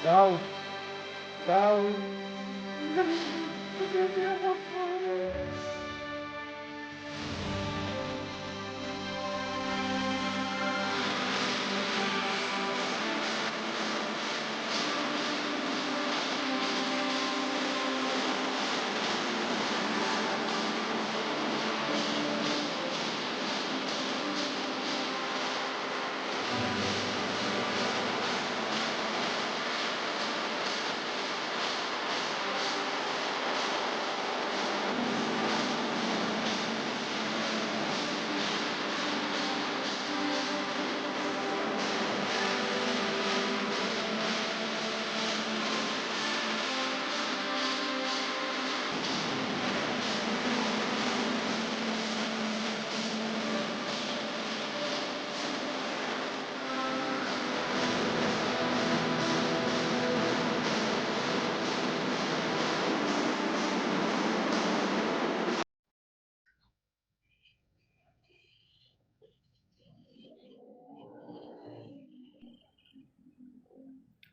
Ikaw. Ikaw.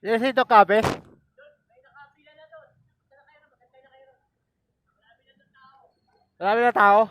Yes, ito kabe. Marami na tao.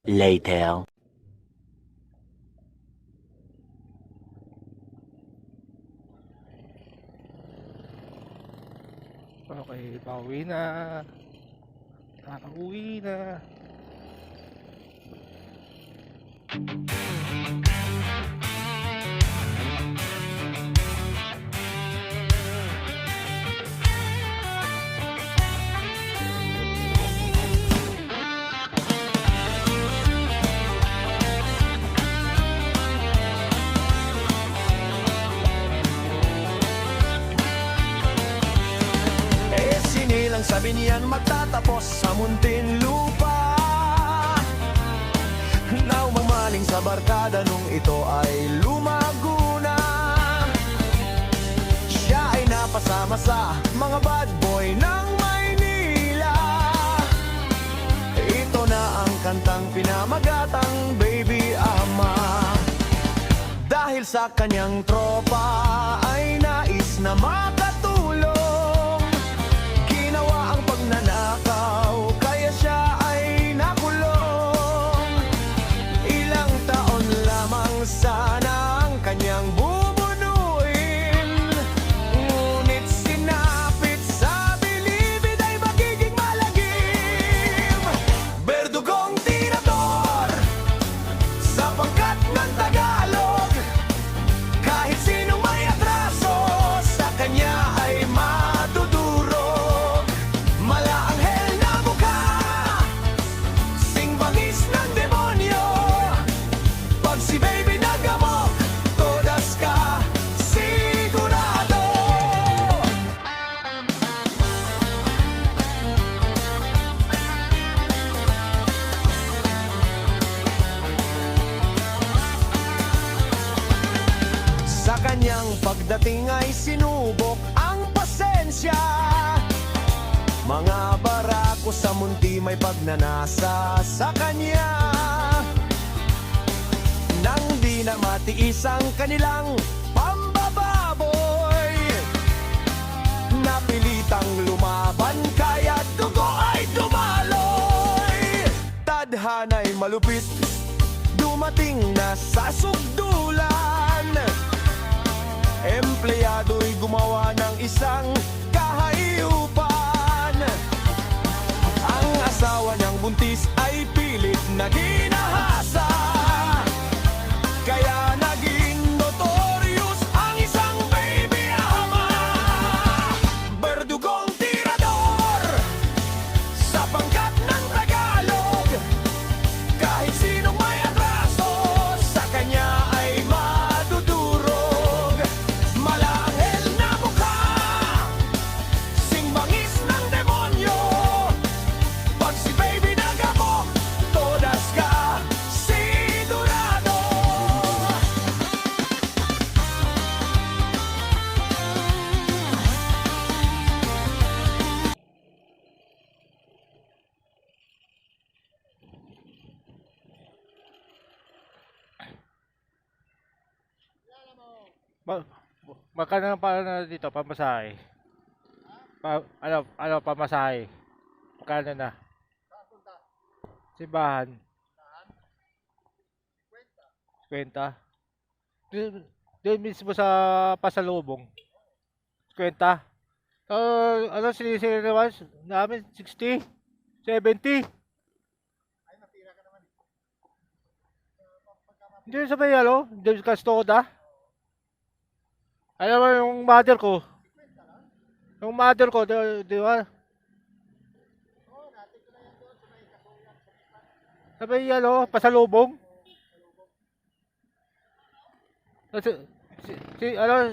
Later. Okay, pauwi na. Nakauwi na. Sinilang sabi niyan magtatapos sa muntin lupa, na umamaling sa barkada nung ito ay lumago na. Siya ay napasama sa mga bad boy ng Maynila. Ito na ang kantang pinamagatang Baby Ama. Dahil sa kanyang tropa ay nais na makatulong, ang pagnanakaw, kaya siya ay nakulong. Ilang taon lamang sana ang kanyang bubunuin, ngunit sinapit sa bilibid ay magiging malagim. Berdugong tirador sa pangkat ng Tagalog, kahit sino may atraso sa kanya ay madudurog. Malaanghel na mukha, singbangis ng demonyo. Pag si baby nagamok, todas ka sigurado. Sa kanyang pagdating ay sinubok ang pasensya. Mga barako sa munti may pagnanasa sa kanya. Nang di na matiis ang kanilang pambababoy, napilitang lumaban kaya dugo ay dumaloy. Tadhana'y malupit, dumating na sa sugdulan. Empleyado'y gumawa ng isang kahayupan. Ang asawa niyang buntis ay pilit na ginahasa. Kaya naging notorious ang isang baby ama. Berdugong tirador sa pangkat ng Tagalog. Kahit sinong may atraso sa kanya ay madudurog. Malahel na mukha, singbangis ng demonyo. Pag si baby nagamo, todas ka sigurado. Magkano pa na dito, pamasahe? Pamasahe? Magkano na? Simbahan? 50? Doon mismo sa pasalubong? 50? Sinisili naman namin? 60? 70? Hindi sa may Diyos Castoda. Alam mo yung mother ko? Yung mother ko, di ba? Sabi pasalubong.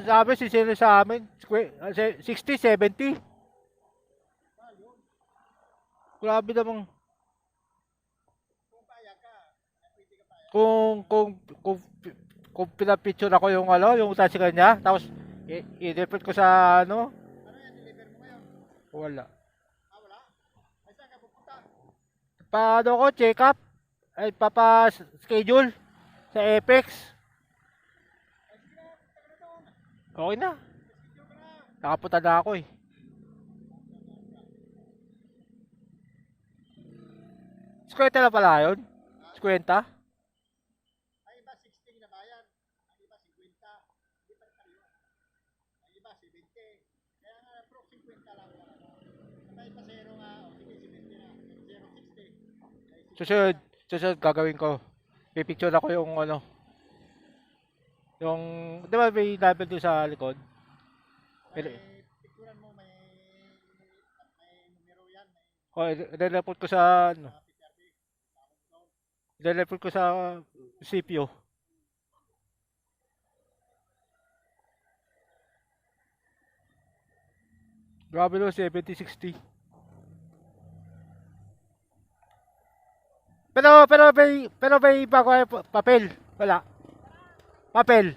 Sabi sisili sa amin, 60, 70. Grabe namang. Kung pinapicture ako yung yung tricycle niya, tapos i-deliver ko sa wala. Paano ko, check up? Ay, schedule sa Apex. Okay na. Nakapunta na ako eh. Skwenta na pala yun? Skwenta? Susunod gagawin ko. Pipicture ako yung yung, di ba may label doon sa likod? Picturean mo, may numero yan. I-report ko sa i-report ko sa CPO. Grabe 70-60. Pero may bago papel. Wala. Papel.